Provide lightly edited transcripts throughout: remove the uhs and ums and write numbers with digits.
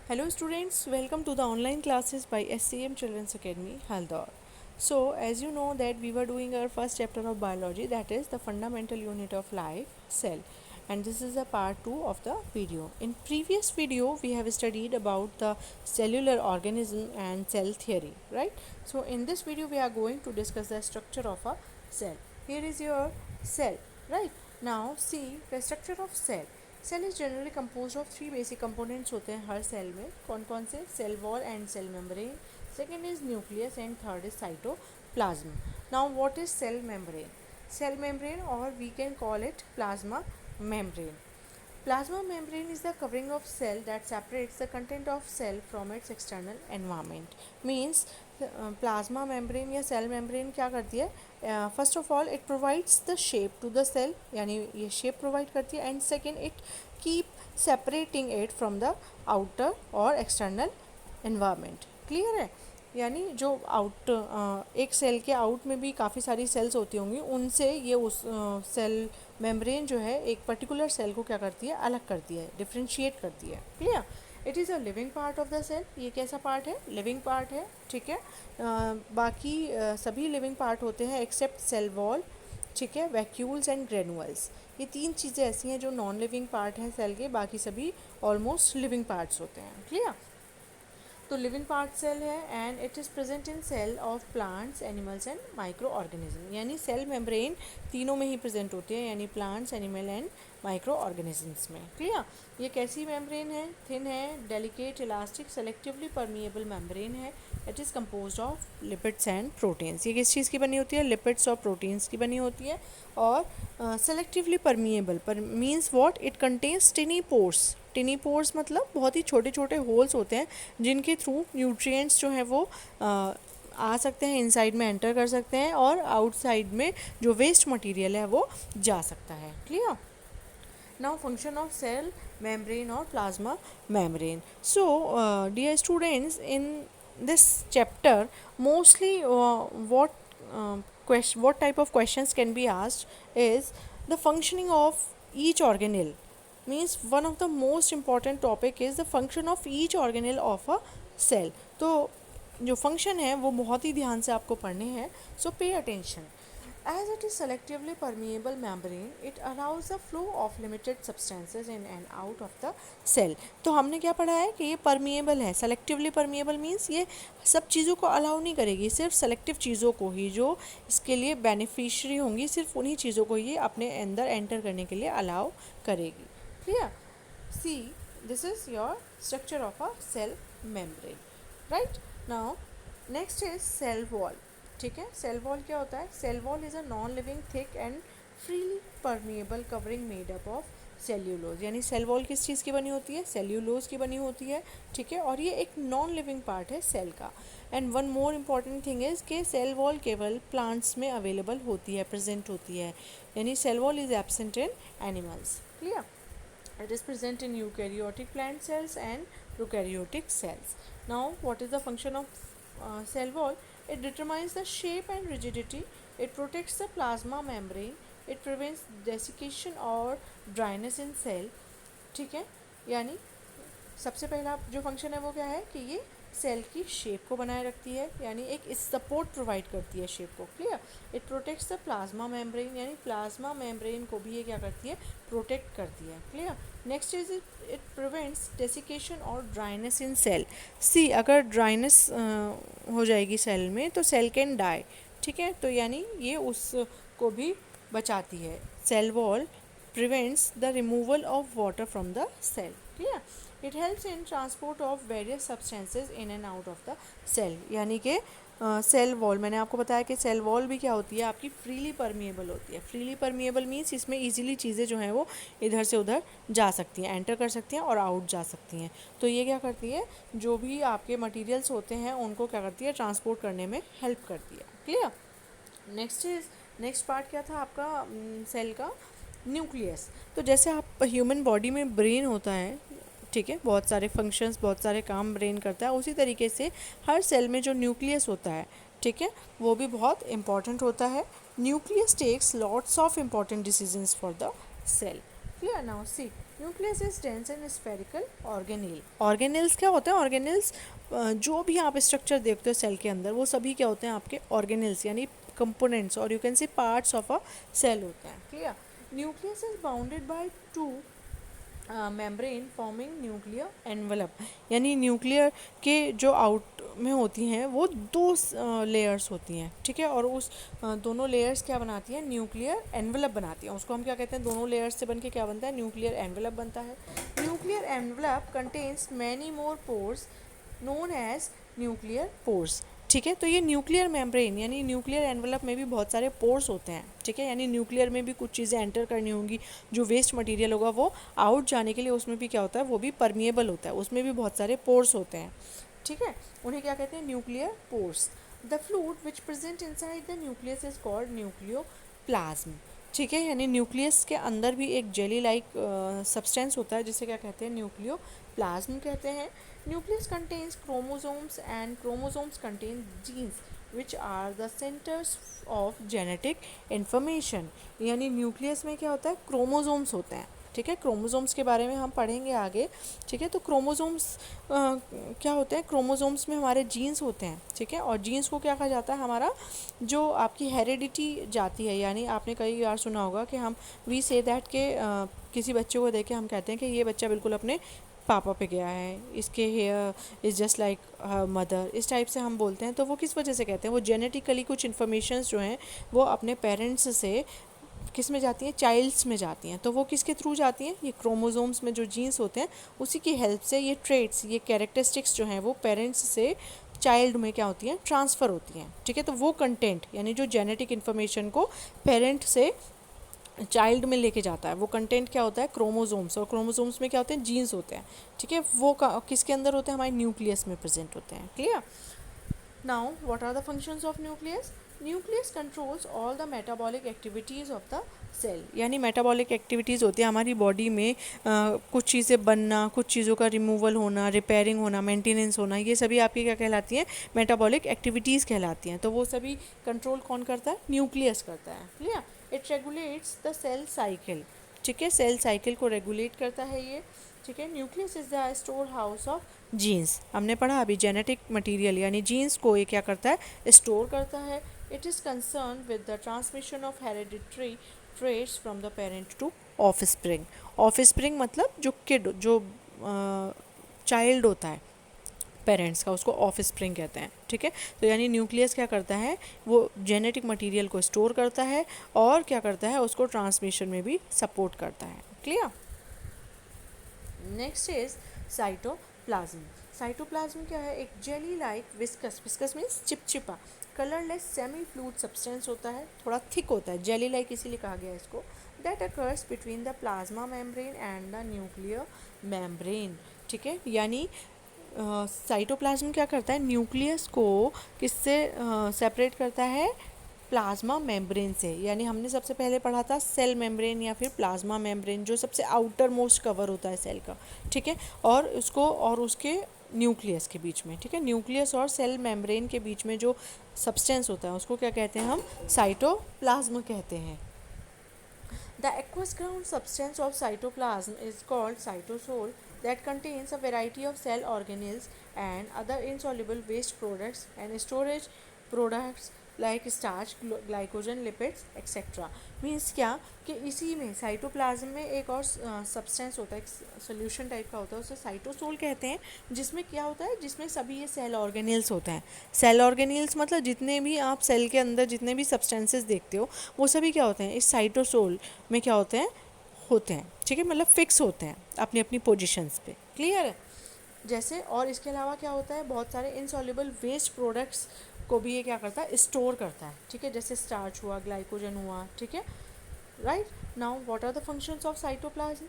Hello students, welcome to the online classes by SCM Children's Academy, Haldor. So as you know that we were doing our first chapter of biology, that is the fundamental unit of life, cell. And this is a part 2 of the video. In previous video we have studied about the cellular organism and cell theory, right? So in this video we are going to discuss the structure of a cell. Here is your cell, right? Now see the structure of cell. Cell is generally compose of three basic components होते हैं हर cell में. कौन कौन से? Cell wall and cell membrane, second is nucleus and third is cytoplasm. Now what is cell membrane? Cell membrane और we can call it plasma membrane. Plasma membrane is the covering of cell that separates the content of cell from its external environment. Means plasma membrane या cell membrane क्या करती है? First of all it provides the shape to the cell, यानी ये shape provide करती है, and second it keep separating it from the outer or external environment. Clear है? यानी जो आउट एक सेल के आउट में भी काफ़ी सारी सेल्स होती होंगी, उनसे ये उस सेल मेम्ब्रेन जो है एक पर्टिकुलर सेल को क्या करती है? अलग करती है, डिफ्रेंशिएट करती है. Clear? It is a living part of the cell. ये कैसा पार्ट है? लिविंग पार्ट है. ठीक है. बाकी सभी लिविंग पार्ट होते हैं एक्सेप्ट सेल वॉल. ठीक है. वैक्यूल्स एंड ग्रेनुअल्स, ये तीन चीज़ें ऐसी हैं जो नॉन लिविंग पार्ट हैं सेल के, बाकी सभी ऑलमोस्ट लिविंग पार्ट्स होते हैं. क्लियर? तो लिविंग पार्ट सेल है and it is present in cell of plants, animals and micro organism. यानी सेल मेम्ब्रेन तीनों में ही प्रेजेंट होती है, यानी plants, animal and micro organisms में. क्लियर? ये कैसी मेम्ब्रेन है? थिन है, delicate, elastic, selectively permeable membrane है. It is compose of lipids and proteins. ये किस चीज़ की बनी होती है? लिपिड्स और प्रोटीन्स की बनी होती है. और सेलेक्टिवली परमिएबल पर means what? It contains टिनी pores. टिनी pores मतलब बहुत ही छोटे छोटे होल्स होते हैं जिनके थ्रू न्यूट्रिएंट्स जो हैं वो आ सकते हैं, इनसाइड में एंटर कर सकते हैं, और आउटसाइड में जो वेस्ट मटेरियल है वो जा सकता है. Clear? Now function of cell membrane और plasma membrane. So dear students, in this chapter mostly what type of questions can be asked is the functioning of each organelle. Means one of the most important topic is the function of each organelle of a cell. तो जो function है वो बहुत ही ध्यान से आपको पढ़ने हैं. So pay attention. As it is selectively permeable membrane, it allows the flow of limited substances in and out of the cell. तो हमने क्या पढ़ा है कि ये permeable है. selectively permeable means ये सब चीज़ों को अलाउ नहीं करेगी, सिर्फ सेलेक्टिव चीज़ों को ही, जो इसके लिए बेनिफिशियरी होंगी, सिर्फ उन्हीं चीज़ों को ये अपने अंदर एंटर करने के लिए अलाउ करेगी. Clear? See, this is your structure of a cell membrane. Right? Now, next is cell wall. ठीक है. सेल वॉल क्या होता है? Cell wall is a non living thick and freely permeable covering made up of cellulose. यानी cell wall किस चीज़ की बनी होती है? सेल्यूलोज की बनी होती है. ठीक है. और ये एक नॉन लिविंग पार्ट है सेल का. And one more important thing is कि सेल वॉल केवल प्लांट्स में अवेलेबल होती है, प्रेजेंट होती है. यानी cell wall is absent in animals. Clear? It is present in eukaryotic plant cells and prokaryotic cells. Now, what is the function of cell wall? It determines the shape and rigidity. It protects the plasma membrane. It prevents desiccation or dryness in cell. ठीक है. यानी सबसे पहला जो function है वो क्या है कि ये सेल की शेप को बनाए रखती है, यानी एक सपोर्ट प्रोवाइड करती है शेप को. Clear? It protects the plasma membrane, यानी प्लाज्मा मेम्ब्रेन को भी ये क्या करती है? प्रोटेक्ट करती है. Clear? Next is it prevents desiccation और ड्राइनेस इन सेल. सी, अगर ड्राइनेस हो जाएगी सेल में तो सेल कैन डाई. ठीक है. तो यानी ये उसको भी बचाती है. Cell wall prevents the removal of water from the cell. Clear? It helps in transport of various substances in and out of the cell. यानी कि सेल वॉल, मैंने आपको बताया कि सेल वॉल भी क्या होती है? आपकी फ्रीली परमिएबल होती है. फ्रीली परमिएबल मीन्स इसमें इजीली चीज़ें जो हैं वो इधर से उधर जा सकती हैं, एंटर कर सकती हैं और आउट जा सकती हैं. तो ये क्या करती है? जो भी आपके मटेरियल्स होते हैं उनको क्या करती है? ट्रांसपोर्ट करने में हेल्प करती है. क्लियर? नेक्स्ट पार्ट क्या था आपका सेल का? न्यूक्लियस. तो जैसे आप ह्यूमन बॉडी में ब्रेन होता है, ठीक है, बहुत सारे फंक्शंस, बहुत सारे काम ब्रेन करता है, उसी तरीके से हर सेल में जो न्यूक्लियस होता है, ठीक है, वो भी बहुत इंपॉर्टेंट होता है. Nucleus takes lots of important decisions for the cell. Clear? Now see, nucleus is dense and spherical organelle. Organelles क्या होते हैं? ऑर्गेनेल्स जो भी आप स्ट्रक्चर देखते हो सेल के अंदर वो सभी क्या होते हैं? आपके ऑर्गेनेल्स यानी कंपोनेंट्स और you can say parts of a cell होते हैं। Clear? Nucleus is bounded by two membrane forming nuclear envelope, यानी न्यूक्लियर के जो आउट में होती हैं वो दो लेयर्स होती हैं, ठीक है, और उस दोनों लेयर्स क्या बनाती हैं? न्यूक्लियर एनवलप बनाती हैं। उसको हम क्या कहते हैं? दोनों लेयर्स से बन के क्या बनता है? न्यूक्लियर एनवलप बनता है। Nuclear envelope contains many more pores known as nuclear pores, ठीक है। तो ये न्यूक्लियर मेम्ब्रेन यानी न्यूक्लियर एनवलप में भी बहुत सारे पोर्स होते हैं, ठीक है, यानी न्यूक्लियर में भी कुछ चीज़ें एंटर करनी होंगी, जो वेस्ट मटेरियल होगा वो आउट जाने के लिए उसमें भी क्या होता है? वो भी परमिएबल होता है, उसमें भी बहुत सारे पोर्स होते हैं, ठीक है, उन्हें क्या कहते हैं? Nuclear pores. The fluid which present inside the nucleus is called nucleoplasm, ठीक है, यानी न्यूक्लियस के अंदर भी एक जेली लाइक सब्सटेंस होता है जिसे क्या कहते हैं? न्यूक्लियोप्लाज्म कहते हैं। Nucleus contains chromosomes and chromosomes contain genes which are the centres of genetic information, यानी न्यूक्लियस में क्या होता है? क्रोमोसोम्स होते हैं, ठीक है, क्रोमोसोम्स के बारे में हम पढ़ेंगे आगे, ठीक है। तो क्रोमोसोम्स क्या होते हैं? क्रोमोसोम्स में हमारे जीन्स होते हैं, ठीक है, और जीन्स को क्या कहा जाता है? हमारा जो आपकी हेरिडिटी जाती है, यानी आपने कई बार सुना होगा कि हम वी से दैट के किसी बच्चे को देख के हम कहते हैं कि ये बच्चा बिल्कुल अपने पापा पे गया है, इसके here is just like mother, इस टाइप से हम बोलते हैं। तो वो किस वजह से कहते हैं? वो जेनेटिकली कुछ इन्फॉर्मेशंस जो हैं वो अपने पेरेंट्स से किस में जाती हैं? चाइल्ड्स में जाती हैं। तो वो किसके थ्रू जाती हैं? ये क्रोमोसोम्स में जो जीन्स होते हैं उसी की हेल्प से ये ट्रेट्स, ये कैरेक्टरिस्टिक्स जो हैं वो पेरेंट्स से चाइल्ड में क्या होती हैं? ट्रांसफ़र होती हैं, ठीक है। तो वो कंटेंट यानी जो जेनेटिक इन्फॉर्मेशन को पेरेंट से चाइल्ड में लेके जाता है वो कंटेंट क्या होता है? क्रोमोसोम्स, और क्रोमोसोम्स में क्या होते हैं? जीन्स होते हैं, ठीक है, वो किसके अंदर होते हैं? हमारे न्यूक्लियस में प्रेजेंट होते हैं। Clear? Now what are the functions of nucleus? Nucleus controls all the metabolic activities of the cell, यानी मेटाबॉलिक एक्टिविटीज़ होती है हमारी बॉडी में कुछ चीज़ें बनना, कुछ चीज़ों का रिमूवल होना, रिपेयरिंग होना, मेंटेनेंस होना, ये सभी आपकी क्या कहलाती हैं? मेटाबॉलिक एक्टिविटीज़ कहलाती हैं। तो वो सभी कंट्रोल कौन करता है? न्यूक्लियस करता है। Clear? It regulates the cell cycle, ठीक है, सेल साइकिल को रेगुलेट करता है ये, ठीक है। Nucleus is the storehouse of genes, हमने पढ़ा अभी जेनेटिक मटेरियल यानी जीन्स को ये क्या करता है? स्टोर करता है। It is concern with the transmission of hereditary traits from the parent to offspring. Offspring मतलब जो किड, जो चाइल्ड होता है पेरेंट्स का, उसको ऑफ स्प्रिंग कहते हैं, ठीक है। तो यानी न्यूक्लियस क्या करता है? वो जेनेटिक मटेरियल को स्टोर करता है और क्या करता है? उसको ट्रांसमिशन में भी सपोर्ट करता है। Clear? Next is cytoplasm. Cytoplasm क्या है? एक jelly like viscous, viscous means चिपचिपा, कलरलेस सेमी फ्लूइड सब्सटेंस होता है, थोड़ा थिक होता है, जेली लाइक इसीलिए कहा गया है इसको। That occurs between the plasma membrane and the nuclear membrane, ठीक है, यानी साइटोप्लाज्म क्या करता है? न्यूक्लियस को किससे सेपरेट करता है? प्लाज्मा मेम्ब्रेन से, यानी हमने सबसे पहले पढ़ा था सेल मेम्ब्रेन या फिर प्लाज्मा मेम्ब्रेन जो सबसे आउटर मोस्ट कवर होता है सेल का, ठीक है, और उसको और उसके न्यूक्लियस के बीच में, ठीक है, न्यूक्लियस और सेल मेम्ब्रेन के बीच में जो सब्सटेंस होता है उसको क्या कहते हैं? हम साइटोप्लाज्म कहते हैं। The aqueous ground substance of cytoplasm is called cytosol that contains a variety of cell organelles and other insoluble waste products and storage products like starch, glycogen, lipids, etc. Means क्या कि इसी में cytoplasm में एक और substance होता है, एक सोल्यूशन टाइप का होता है, उसे साइटोसोल कहते हैं, जिसमें क्या होता है? जिसमें सभी ये सेल ऑर्गेनेल्स होते हैं। सेल ऑर्गेनेल्स मतलब जितने भी आप सेल के अंदर जितने भी सब्सटेंसेस देखते हो वो सभी क्या होते हैं? इस साइटोसोल में क्या होते हैं, ठीक है, मतलब फिक्स होते हैं अपनी अपनी पोजीशंस पे। क्लियर है? जैसे और इसके अलावा क्या होता है? बहुत सारे इनसॉल्युबल वेस्ट प्रोडक्ट्स को भी ये क्या करता है? स्टोर करता है, ठीक है, जैसे स्टार्च हुआ, ग्लाइकोजन हुआ, ठीक है, right? Now what are the functions of cytoplasm?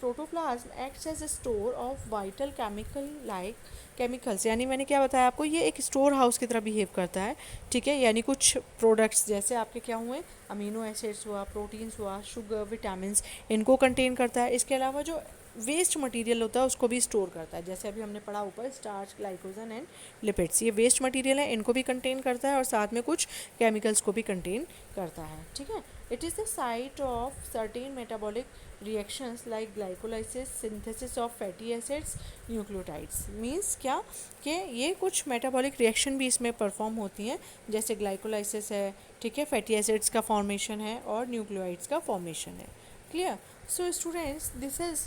Protoplasm acts as a store of vital chemicals, यानी मैंने क्या बताया आपको? ये एक स्टोर हाउस की तरह बिहेव करता है, ठीक है, यानी कुछ प्रोडक्ट्स जैसे आपके क्या हुए? अमीनो एसिड्स हुआ, प्रोटीन्स हुआ, शुगर, विटामिन, इनको कंटेन करता है। इसके अलावा जो वेस्ट मटेरियल होता है उसको भी स्टोर करता है, जैसे अभी हमने पढ़ा ऊपर स्टार्च, ग्लाइकोजन एंड लिपिड्स, ये वेस्ट मटेरियल है, इनको भी कंटेन करता है और साथ में कुछ केमिकल्स को भी कंटेन करता है, ठीक है। It is the site of certain metabolic reactions like glycolysis, synthesis of fatty acids, nucleotides. Means क्या कि ये कुछ मेटाबॉलिक रिएक्शन भी इसमें परफॉर्म होती हैं, जैसे ग्लाइकोलाइसिस है, ठीक है, फैटी एसिड्स का फॉर्मेशन है और न्यूक्लियोइड्स का फॉर्मेशन है. Clear? So students, this is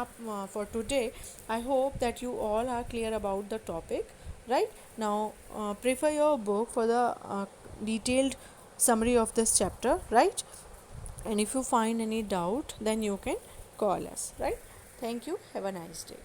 up for today. I hope that you all are clear about the topic. Right now, prefer your book for the detailed summary of this chapter. Right, and if you find any doubt, then you can call us. Right. Thank you. Have a nice day.